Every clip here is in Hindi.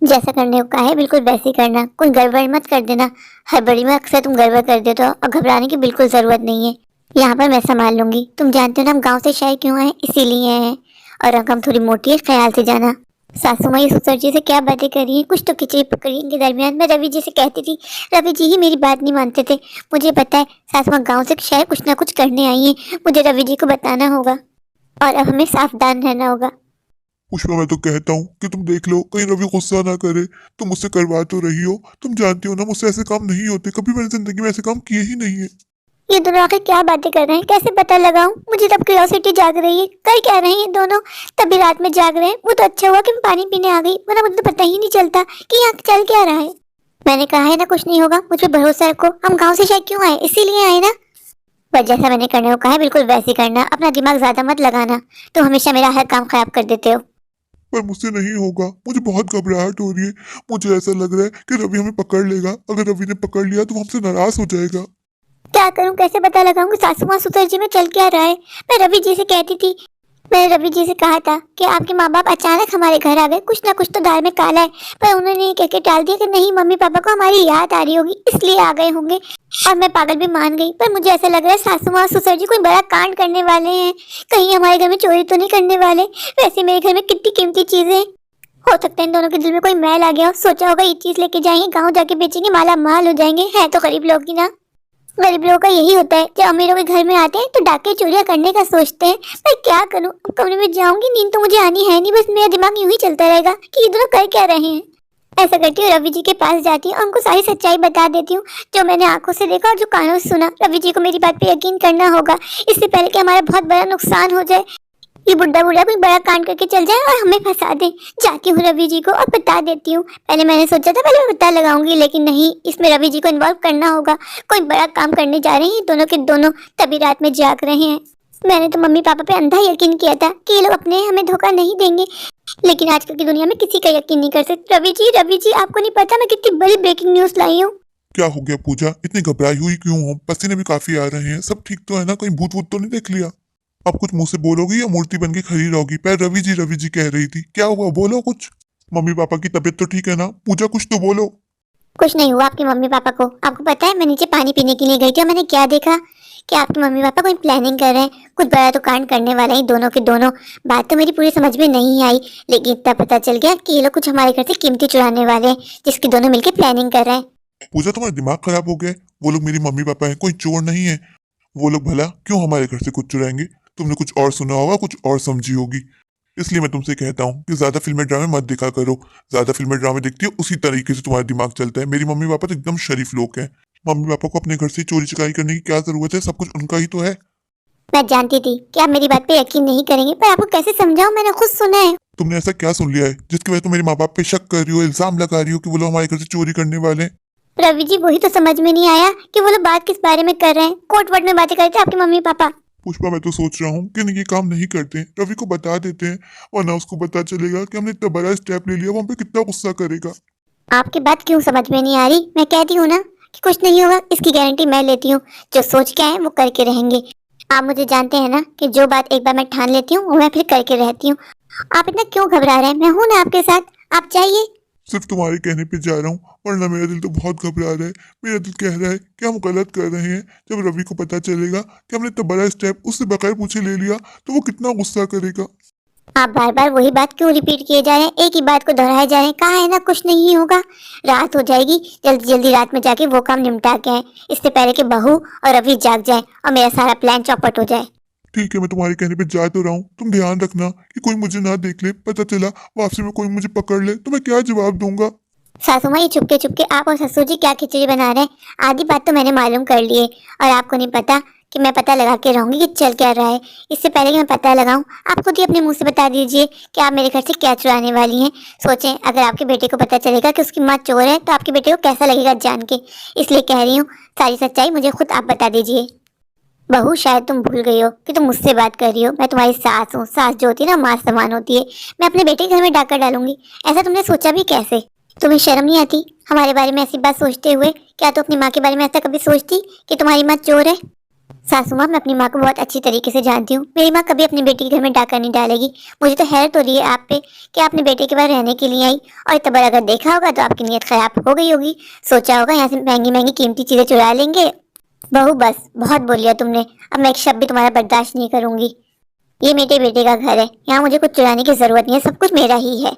जैसा करने को कहा है बिल्कुल वैसे ही करना, कोई गड़बड़ मत कर देना। हड़बड़ी में अक्सर तुम गड़बड़ कर देते हो और घबराने की बिल्कुल जरूरत नहीं है। यहाँ पर मैं संभाल लूंगी। तुम जानते हो ना हम गांव से शहर क्यों आए, इसीलिए आए हैं। और रकम थोड़ी मोटी है, ख्याल से जाना। सासू माँ ये ससुर जी से क्या बातें कर रही है, कुछ तो खिचड़ी पकड़ी इनके दरमियान। मैं रवि जी से कहती थी, रवि जी ही मेरी बात नहीं मानते थे। मुझे पता है सासू माँ गाँव से शहर कुछ ना कुछ करने आई है, मुझे रवि जी को बताना होगा और अब हमें सावधान रहना होगा। पुष्पा, मैं तो कहता हूँ कि तुम देख लो कहीं रवि गुस्सा ना करे। तुम मुझसे करवा तो रही हो, तुम जानती हो ना मुझसे ऐसे काम नहीं होते, कभी मैंने जिंदगी में ऐसे काम किए ही नहीं है। ये दोनों आखिर क्या बातें कर रहे हैं, कैसे पता लगाऊं? मुझे तब क्यूरियोसिटी जाग रही है, कर क्या रहे हैं ये दोनों? तभी रात में जाग रहे हैं। वो तो अच्छा हुआ कि मैं पानी पीने आ गई, वरना मुझे तो पता ही नहीं चलता कि यहाँ चल क्या रहा है। मैंने कहा है ना कुछ नहीं होगा, मुझ पे भरोसा रखो। हम गाँव से शायद क्यों आए, इसीलिए आए ना। पर जैसा मैंने करने को कहा है बिल्कुल वैसे करना, अपना दिमाग ज्यादा मत लगाना। तो हमेशा मेरा हर काम खराब कर देते हो। पर मुझसे नहीं होगा, मुझे बहुत घबराहट हो रही है। मुझे ऐसा लग रहा है कि रवि हमें पकड़ लेगा। अगर रवि ने पकड़ लिया तो वो हमसे नाराज हो जाएगा। क्या करूं, कैसे पता लगाऊंगी सासू माँ ससुर जी में चल क्या रहा है? मैं रवि जी से कहती थी, मैंने रवि जी से कहा था कि आपके माँ बाप अचानक हमारे घर आ गए, कुछ ना कुछ तो दाल में काला है। पर उन्होंने ये कह के टाल दिया कि नहीं, मम्मी पापा को हमारी याद आ रही होगी इसलिए आ गए होंगे। और मैं पागल भी मान गई। पर मुझे ऐसा लग रहा है सासू माँ ससुर जी कोई बड़ा कांड करने वाले हैं। कहीं हमारे घर में चोरी तो नहीं करने वाले? वैसे मेरे घर में कितनी कीमती चीजें हैं। हो सकता है इन दोनों के दिल में कोई मैल आ गया हो, सोचा होगा ये चीज लेके जाएंगे गाँव जाके बेचेंगे, माला माल हो जाएंगे। है तो गरीब लोग ही ना। गरीब लोगों का यही होता है, जब अमीरों के घर में आते हैं तो डाके चोरियां करने का सोचते हैं। मैं क्या करूं, अब कमरे में जाऊंगी, नींद तो मुझे आनी है नहीं, बस मेरा दिमाग यूं ही चलता रहेगा कि ये दोनों कर क्या रहे हैं। ऐसा करती हूँ, रवि जी के पास जाती हूँ और उनको सारी सच्चाई बता देती हूँ, जो मैंने आंखों से देखा और जो कानों से सुना। रवि जी को मेरी बात पे यकीन करना होगा, इससे पहले कि हमारा बहुत बड़ा नुकसान हो जाए। ये बुढ़ा बुढ़ा कोई बड़ा कांड करके चल जाए और हमें फंसा दे। जाती हूँ रवि जी को और बता देती हूँ। पहले मैंने सोचा था पहले मैं पता लगाऊंगी, लेकिन नहीं, इसमें रवि जी को इन्वॉल्व करना होगा। कोई बड़ा काम करने जा रहे हैं दोनों के दोनों, तभी रात में जाग रहे हैं। मैंने तो मम्मी पापा पे अंधा यकीन किया था कि ये लोग अपने हमें धोखा नहीं देंगे, लेकिन आजकल की दुनिया में किसी का यकीन नहीं कर सकते। रवि जी आपको नहीं पता मैं कितनी बड़ी ब्रेकिंग न्यूज लाई हूँ। क्या हो गया पूजा, इतनी घबराई हुई क्यों हो? पसीने भी काफी आ रहे हैं। सब ठीक तो है ना? कहीं भूत वूत तो नहीं देख लिया? अब कुछ मुंह से बोलोगी या मूर्ति बन के खड़ी रहोगी? पैर रवि जी कह रही थी, क्या हुआ? बोलो कुछ। मम्मी पापा की तबीयत तो ठीक है ना? पूजा कुछ तो बोलो। कुछ नहीं हुआ आपके मम्मी पापा को। आपको पता है मैं नीचे पानी पीने के लिए गई थी और मैंने क्या देखा कि आपके मम्मी पापा कोई प्लानिंग कर रहे हैं, कुछ बड़ा तो कांड करने वाले हैं दोनों के दोनों। बात तो मेरी पूरी समझ में नहीं आई, लेकिन इतना पता चल गया कि ये लोग कुछ हमारे घर से कीमती चुराने वाले हैं, जिसकी दोनों मिलकर प्लानिंग कर रहे हैं। पूजा, तुम्हारा दिमाग खराब हो गया है? वो लोग मेरी मम्मी पापा हैं, कोई चोर नहीं है। वो लोग भला क्यों हमारे घर से कुछ चुराएंगे? तुमने कुछ और सुना होगा, कुछ और समझी होगी। इसलिए मैं तुमसे कहता हूँ कि ज्यादा फिल्में ड्रामे मत देखा करो। ज्यादा फिल्में ड्रामे देखती हो उसी तरीके से तुम्हारा दिमाग चलता है। मेरी मम्मी पापा तो एकदम शरीफ लोग हैं। मम्मी पापा को अपने घर से चोरी चकारी करने की क्या जरूरत है? सब कुछ उनका ही तो है। मैं जानती थी कि आप मेरी बात पे यकीन नहीं करेंगे, पर आपको कैसे समझाऊं, मैंने खुद सुना है। तुमने ऐसा क्या सुन लिया है जिसकी वजह से तुम मेरे माँ बाप पे शक कर रही हो, इल्जाम लगा रही हो कि वो लोग हमारे घर से चोरी करने वाले हैं? रवि जी वही तो समझ में नहीं आया कि वो लोग बात किस बारे में कर रहे हैं। कोर्ट वर्ड में बातें कर रहे थे आपके मम्मी पापा। पुष्पा, मैं तो सोच रहा हूँ कि ये काम नहीं करते, रवि को बता देते हैं। वरना उसको पता चलेगा कि हमने इतना बड़ा स्टेप ले लिया, वो हम पे कितना गुस्सा करेगा। आपकी बात क्यों समझ में नहीं आ रही? मैं कहती हूँ ना कि कुछ नहीं होगा, इसकी गारंटी मैं लेती हूँ। जो सोच के आए वो करके रहेंगे। आप मुझे जानते हैं ना कि जो बात एक बार मैं ठान लेती हूँ वो मैं फिर करके रहती हूँ। आप इतना क्यों घबरा रहे हैं? मैं हूं ना आपके साथ, आप चाहिए। सिर्फ तुम्हारे कहने पे जा रहा हूँ, वरना मेरा दिल तो बहुत घबरा रहा है। मेरा दिल कह रहा है कि हम गलत कर रहे हैं। जब रवि को पता चलेगा कि हमने इतना बड़ा स्टेप उससे बगैर पूछे ले लिया तो वो कितना गुस्सा करेगा। आप बार बार वही बात क्यों रिपीट किए जा रहे हैं, एक ही बात को दोहराए जा रहे हैं? कहा है ना कुछ नहीं होगा, रात हो जाएगी। जल्दी जल्दी रात में जाके वो काम निपटा के आए, इससे पहले कि बहू और रवि जाग जाए और मेरा सारा प्लान चौपट हो जाए। ठीक है, मैं तुम्हारे कहने पे जा तो रहा हूँ। तुम ध्यान रखना कि कोई मुझे ना देख ले। पता चला वापसी में कोई मुझे पकड़ ले तो मैं क्या जवाब दूंगा? सासू माँ ये चुपके चुपके आप और ससुर जी क्या खिचड़ी बना रहे हैं, आधी बात तो मैंने मालूम कर ली है। और आपको नहीं पता कि मैं पता लगा के रहूंगी कि चल क्या रहा है। इससे पहले कि मैं पता लगाऊं, आप खुद ही अपने मुंह से बता दीजिए कि आप मेरे घर से क्या चुराने वाली हैं। सोचें, अगर आपके बेटे को पता चलेगा कि उसकी माँ चोर है तो आपके बेटे को कैसा लगेगा जान के। इसलिए कह रही हूँ, सारी सच्चाई मुझे खुद आप बता दीजिए। बहू, शायद तुम भूल गई हो कि तुम मुझसे बात कर रही हो। मैं तुम्हारी सास हूँ, सास जो होती है ना माँ समान होती है। मैं अपने बेटे के घर में डाका डालूंगी, ऐसा तुमने सोचा भी कैसे? तुम्हें शर्म नहीं आती हमारे बारे में ऐसी बात सोचते हुए? क्या तो अपनी माँ के बारे में ऐसा कभी सोचती कि तुम्हारी माँ चोर है? सासू माँ, मैं अपनी माँ को बहुत अच्छी तरीके से जानती हूँ। मेरी माँ कभी अपनी बेटी के घर में डाका नहीं डालेगी। मुझे तो हैरत हो रही है आप पे कि आपने बेटे के पास रहने के लिए आई, और इतना बड़ा अगर देखा होगा तो आपकी नीयत खराब हो गई होगी। सोचा होगा यहाँ से महंगी महंगी कीमती चीजें चुरा लेंगे। बहू बस, बहुत बोल लिया तुमने। अब मैं एक शब्द भी तुम्हारा बर्दाश्त नहीं करूंगी। ये मेरे बेटे का घर है, यहाँ मुझे कुछ चुराने की जरूरत नहीं है, सब कुछ मेरा ही है।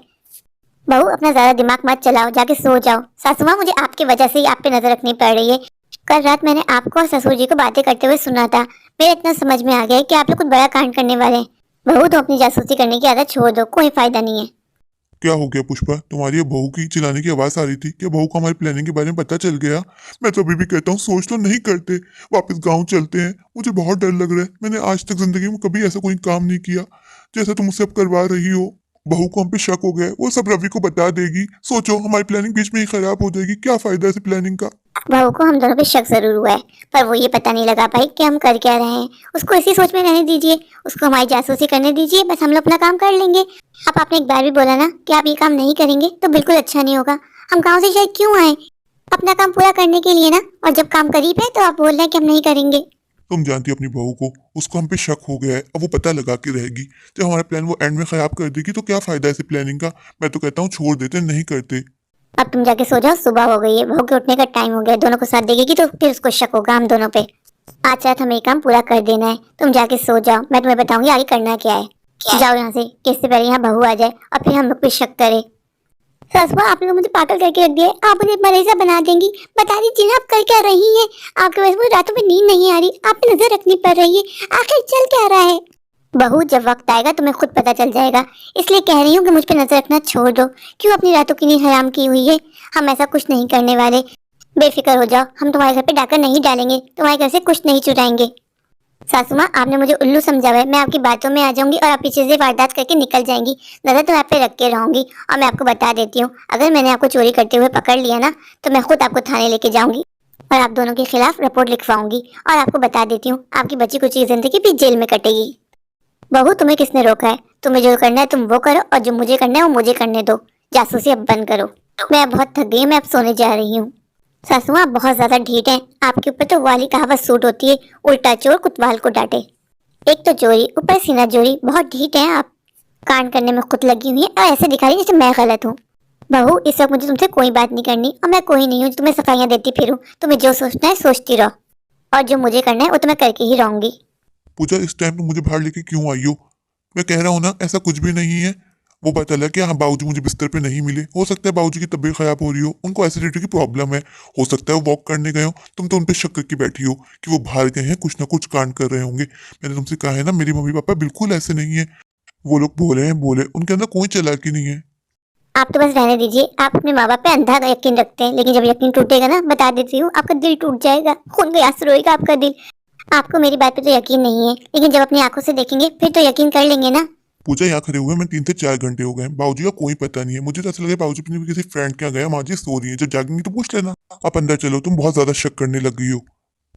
बहू, अपना ज्यादा दिमाग मत चलाओ, जाके सो जाओ। सासू माँ, मुझे आपकी वजह से ही आप पे नजर रखनी पड़ रही है। कल रात मैंने आपको और ससुर जी को बातें करते हुए सुना था। मेरे इतना समझ में आ गया है कि आप लोग कुछ बड़ा कांड करने वाले हैं। बहू, तो अपनी जासूसी करने की आदत छोड़ दो, कोई फायदा नहीं है। क्या हो गया पुष्पा? तुम्हारी ये बहू की चिल्लाने की आवाज आ रही थी? क्या बहू को हमारी प्लानिंग के बारे में पता चल गया? मैं तो अभी भी कहता हूँ सोच तो नहीं करते, वापस गांव चलते हैं। मुझे बहुत डर लग रहा है। मैंने आज तक जिंदगी में कभी ऐसा कोई काम नहीं किया जैसा तुम मुझसे अब करवा रही हो। बहू को हम पे शक हो गया है, वो सब रवि को बता देगी। सोचो, हमारी प्लानिंग बीच में ही खराब हो जाएगी। क्या फायदा ऐसी प्लानिंग का? बहू को हम दोनों पे शक जरूर हुआ है, पर वो ये पता नहीं लगा पाई कि हम कर क्या रहे हैं। उसको इसी सोच में रहने दीजिए, उसको हमारी जासूसी करने दीजिए, बस हम लोग अपना काम कर लेंगे। अब आपने एक बार भी बोला ना कि आप ये काम नहीं करेंगे तो बिल्कुल अच्छा नहीं होगा। हम गाँव से शायद क्यों आए, अपना काम पूरा करने के लिए ना, और जब काम करीब है तो आप बोल रहे हैं कि हम नहीं करेंगे। तुम जानती हो अपनी बहू को, उसको हम पे शक हो गया है। अब वो पता लगा के रहेगी। जब हमारा प्लान वो एंड में खराब कर देगी तो क्या फायदा ऐसी प्लानिंग का? मैं तो कहता हूँ छोड़ देते, नहीं करते। अब तुम जाके सो जाओ, सुबह हो गई है, बहू के उठने का टाइम हो गया। दोनों को साथ देगी तो फिर उसको शक होगा हम दोनों पे। आज रात हमें ये काम पूरा कर देना है। तुम जाके सो जाओ, मैं तुम्हें बताऊंगी आगे करना क्या है। जाओ यहाँ से, कि इससे पहले यहाँ बहू आ जाए और फिर हम लोग पे शक करे। ससुआ, आप लोग मुझे पागल करके रख दिए। आप मुझे मरीजा बना देंगी। बता दीजिए ना आप कर क्या रही हैं। आपकी वजह से मुझे रातों में नींद नहीं आ रही, आप पे नजर रखनी पड़ रही है। आखिर चल क्या रहा है? बहू, जब वक्त आएगा तुम्हें खुद पता चल जाएगा। इसलिए कह रही हूँ कि मुझ पे नजर रखना छोड़ दो। क्यों अपनी रातों की नींद हराम की हुई है? हम ऐसा कुछ नहीं करने वाले। बेफिक्र हो जाओ, हम तुम्हारे घर पे डाका नहीं डालेंगे, तुम्हारे घर से कुछ नहीं चुराएंगे। सासू माँ, आपने मुझे उल्लू समझा है। मैं आपकी बातों में आ जाऊंगी और आप पीछे से वारदात करके निकल जाएंगी। नजर तो आप पे रख के रहूंगी। और मैं आपको बता देती हूँ, अगर मैंने आपको चोरी करते हुए पकड़ लिया ना तो मैं खुद आपको थाने लेके जाऊंगी और आप दोनों के खिलाफ रिपोर्ट लिखवाऊंगी। और आपको बता देती हूँ, आपकी बची कुछ जिंदगी भी जेल में कटेगी। बहू, तुम्हें किसने रोका है? तुम्हें जो करना है तुम वो करो, और जो मुझे करना है वो मुझे करने दो। जासूसी अब बंद करो। मैं अब बहुत थक गई हूँ, मैं अब सोने जा रही हूँ। सासू माँ, आप बहुत ज्यादा ढीठ हैं। आपके ऊपर तो वाली कहावत सूट होती है, उल्टा चोर कुतवाल को डांटे। एक तो चोरी, ऊपर सीना चोरी, बहुत ढीठ हैं आप। कांड करने में खुद लगी हुई है और ऐसे दिखा रही है जैसे मैं गलत हूँ। बहू, इस वक्त मुझे तुमसे कोई बात नहीं करनी, और मैं कोई नहीं हूँ जो तुम्हें सफाइयाँ देती फिरूं। तुम्हें जो सोचना है सोचती रहो, और जो मुझे करना है वो तो मैं करके ही रहूंगी। पूजा, इस टाइम तुम मुझे बाहर लेके क्यों आई हो? मैं कह रहा हूँ ना, ऐसा कुछ भी नहीं है। वो पता लगा कि हाँ, बाबूजी मुझे बिस्तर पे नहीं मिले। हो सकता है बाबूजी की तबीयत खराब हो रही हो, उनको एसिडिटी की प्रॉब्लम है। हो सकता है वो वॉक करने गए हो। तुम तो उन पे शक करके बैठी हो कि वो बाहर गए हैं, कुछ ना कुछ कांड कर रहे होंगे। मैंने तुमसे कहा है ना, मेरी मम्मी पापा बिल्कुल ऐसे नहीं है। वो लोग बोले हैं बोले, उनके अंदर कोई चालाकी नहीं है। आप तो बस रहने दीजिए। आप अपने माँ बाप पे अंधा यकीन रखते हैं, लेकिन जब यकीन टूटेगा ना, बता देती हूँ, आपका दिल टूट जाएगा, खून का आंसू रोएगा आपका दिल। आपको मेरी बात पे तो यकीन नहीं है, लेकिन जब अपनी आंखों से देखेंगे फिर तो यकीन कर लेंगे ना। पूजा, यहाँ खड़े हुए मैं 3 से 4 घंटे हो गए। बाबूजी का कोई पता नहीं है। मुझे तो ऐसा लगा बाबूजी अपनी किसी फ्रेंड के यहाँ गया, माँ जी सो रही है। जब जागेंगी तो पूछ लेना। आप अंदर चलो, तुम बहुत ज्यादा शक करने लग गई हो।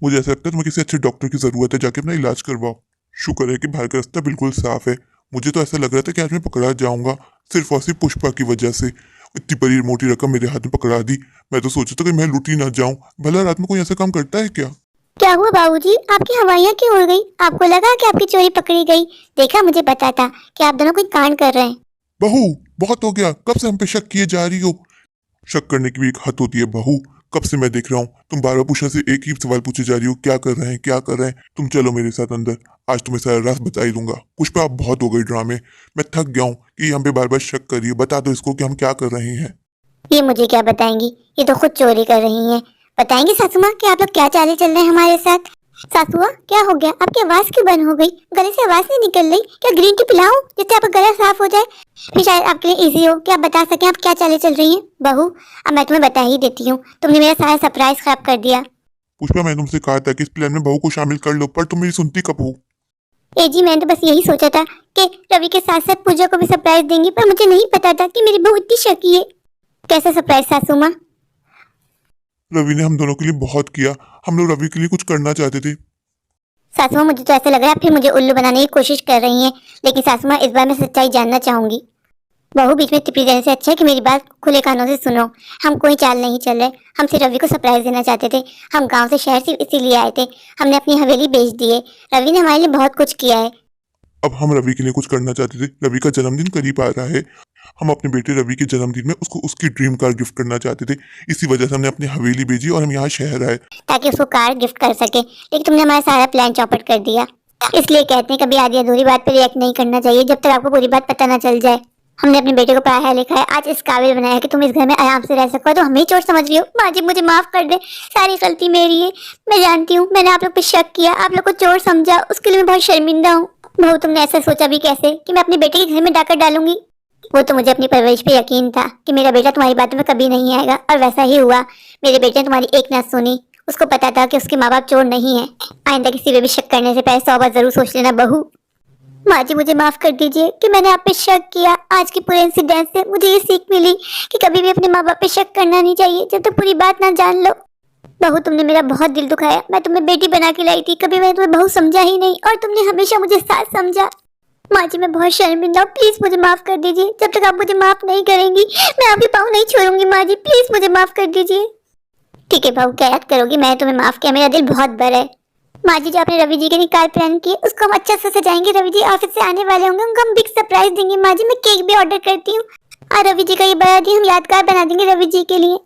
मुझे ऐसा लगता है तुम्हें किसी अच्छे डॉक्टर की जरूरत है, जाके अपना इलाज करवाओ। शुक्र है कि बाहर का रास्ता बिल्कुल साफ है। मुझे तो ऐसा लग रहा था कि आज मैं पकड़ा जाऊंगा, सिर्फ और सिर्फ पुष्पा की वजह से। इतनी बड़ी मोटी रकम मेरे हाथ में पकड़ा दी। मैं तो सोचा था कि मैं लूटी ना जाऊं। भला रात में कोई ऐसा काम करता है क्या? क्या हुआ बाबूजी, आपकी हवाइयाँ क्यों उड़ गई? आपको लगा कि आपकी चोरी पकड़ी गई? देखा, मुझे पता था कि आप दोनों कोई कांड कर रहे हैं। बहू, बहुत हो गया। कब से हम पे शक किए जा रही हो? शक करने की भी एक हद होती है बहू। कब से मैं देख रहा हूँ तुम बारह पूछने से एक ही सवाल पूछे जा रही हो, क्या कर रहे हैं, क्या कर रहे हैं। तुम चलो मेरे साथ अंदर, आज तुम्हें सारा राज बता ही दूंगा। पुष्पा, अब बहुत हो गई ड्रामे। मैं थक गया हूँ कि हम पे बार बार शक करिए। बता दो इसको कि हम क्या कर रहे हैं। ये मुझे क्या बताएंगी, ये तो खुद चोरी कर रही हैं। बताएंगी सासू माँ कि आप लोग क्या चाले चल रहे हैं हमारे साथ? सासू माँ, क्या हो गया? आपकी आवाज क्यों बंद हो गई? गले से आवाज नहीं निकल रही? क्या ग्रीन टी पिलाऊं जिससे आपका गला साफ हो जाए? फिर शायद आपके लिए इजी हो कि आप बता सकें आप क्या चाले चल रही हैं। बहू, अब मैं तुम्हें बता ही देती हूँ, तुमने मेरा सारा सरप्राइज खराब कर दिया। पुष्पा, मैंने तुमसे कहा था कि इस प्लान में बहू को शामिल कर लो, पर तुम मेरी सुनती कब हो? ए जी, मैंने तो बस यही सोचा था कि रवि के साथ साथ पूजा को भी सरप्राइज देंगी, पर मुझे नहीं पता था कि मेरी बहू इतनी शकी है। कैसा सरप्राइज सासू माँ? रवि ने हम दोनों के लिए बहुत किया। हम लोग रवि के लिए कुछ करना चाहते थे। सासू माँ, मुझे तो ऐसा लग रहा है आप फिर मुझे उल्लू बनाने की कोशिश कर रही हैं। लेकिन सासू माँ, इस बार मैं सच्चाई जानना चाहूंगी। बहू बीच में टिपी देने से अच्छा है कि मेरी बात खुले कानों से सुनो। हम कोई चाल नहीं चल रहे, हम सिर्फ रवि को सरप्राइज देना चाहते थे। हम गांव से शहर सिर्फ इसीलिए आए थे। हमने अपनी हवेली बेच दी है। रवि ने हमारे लिए बहुत कुछ किया है। अब हम रवि के लिए कुछ करना चाहते थे। रवि का जन्मदिन करीब आ रहा है। हम अपने बेटे रवि के जन्मदिन में उसको उसकी ड्रीम कार गिफ्ट करना चाहते थे। इसी वजह से हमने अपनी हवेली बेची और हम यहाँ शहर आए। ताकि उसको कार गिफ्ट कर सके, लेकिन तुमने हमारा सारा प्लान चौपट कर दिया। इसलिए कहते हैं कभी आधी अधूरी बात पर रिएक्ट नहीं करना चाहिए जब तक आपको पूरी बात पता ना चल जाए। हमने अपने बेटे को पढ़ाया लिखा है, आज इस काबिल बनाया है कि तुम इस घर में आराम से रह सको, तो हमें ही चोट समझ रही हो। माँ जी मुझे माफ कर दे, सारी गलती मेरी है। मैं जानती हूँ मैंने आप लोग पे शक किया, आप लोग को चोट समझा, उसके लिए मैं बहुत शर्मिंदा हूँ। बहू तुमने ऐसा सोचा भी कैसे कि मैं अपने बेटे के घर में डाकर डालूंगी? वो तो मुझे अपनी परवरिश पे यकीन था कि मेरा बेटा तुम्हारी बातों में कभी नहीं आएगा, और वैसा ही हुआ। मेरे बेटे ने तुम्हारी एक ना सुनी। उसको पता था कि उसके माँ बाप चोर नहीं है। आइंदा किसी पे भी शक करने से पहले 100 बार जरूर सोच लेना बहू। माँ जी मुझे माफ कर दीजिए कि मैंने आप पे शक किया। आज के पूरे इंसिडेंट से मुझे ये सीख मिली कि कभी भी अपने माँ बाप पे शक करना नहीं चाहिए जब तक पूरी बात ना जान लो। बहू तुमने मेरा बहुत दिल दुखाया। मैं तुम्हें बेटी बना के लाई थी, कभी मैंने तुम्हें बहू समझा ही नहीं, और तुमने हमेशा मुझे सास समझा। माँ जी मैं बहुत शर्मिंदा हूँ, प्लीज मुझे माफ कर दीजिए। जब तक आप मुझे माफ नहीं करेंगी मैं आपके पाँव नहीं छोड़ूंगी। माँ जी प्लीज मुझे माफ कर दीजिए। ठीक है बहू, क्या याद करोगी, मैंने तुम्हें माफ किया, मेरा दिल बहुत बड़ा है। माँ जी जो आपने रवि जी के निकाल प्लान किए उसको हम अच्छा से सजाएंगे। रवि जी ऑफिस से आने वाले होंगे, उनको हम बिग सरप्राइज देंगे। माँ जी मैं केक भी ऑर्डर करती हूँ, और रवि जी का ये बड़ा दिन हम यादगार बना देंगे रवि जी के लिए।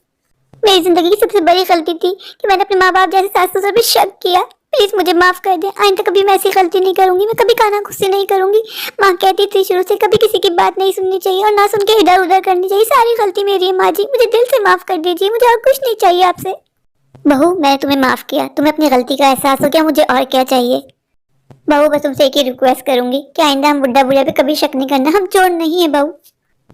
मेरी जिंदगी की सबसे बड़ी गलती थी कि मैंने अपने माँ बाप जैसे सास ससुर पे शक किया। प्लीज मुझे माफ कर दे, आइंदा कभी मैं ऐसी गलती नहीं करूंगी। मैं कभी काना गुस्से नहीं करूंगी। माँ कहती थी शुरू से कभी किसी की बात नहीं सुननी चाहिए और ना सुन के इधर उधर करनी चाहिए। सारी गलती मेरी है। माँ जी मुझे दिल से माफ कर दीजिए, मुझे और कुछ नहीं चाहिए आपसे। बहू मैंने तुम्हें माफ किया, तुम्हें अपनी गलती का एहसास हो गया, मुझे और क्या चाहिए। बहू बस तुमसे एक ही रिक्वेस्ट करूंगी कि आइंदा हम बुड्ढा बुढ़िया पे कभी शक नहीं करना, हम चोर नहीं है बहू।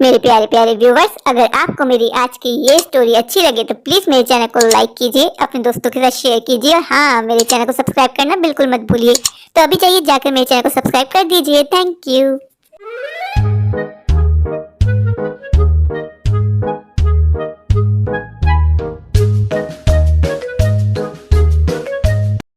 मेरे प्यारे प्यारे व्यूवर्स, अगर आपको मेरी आज की ये स्टोरी अच्छी लगे तो प्लीज मेरे चैनल को लाइक कीजिए, अपने दोस्तों के साथ शेयर कीजिए, और हाँ मेरे चैनल को सब्सक्राइब करना बिल्कुल मत भूलिए। तो अभी चाहिए जाकर मेरे चैनल को सब्सक्राइब कर दीजिए। Thank you.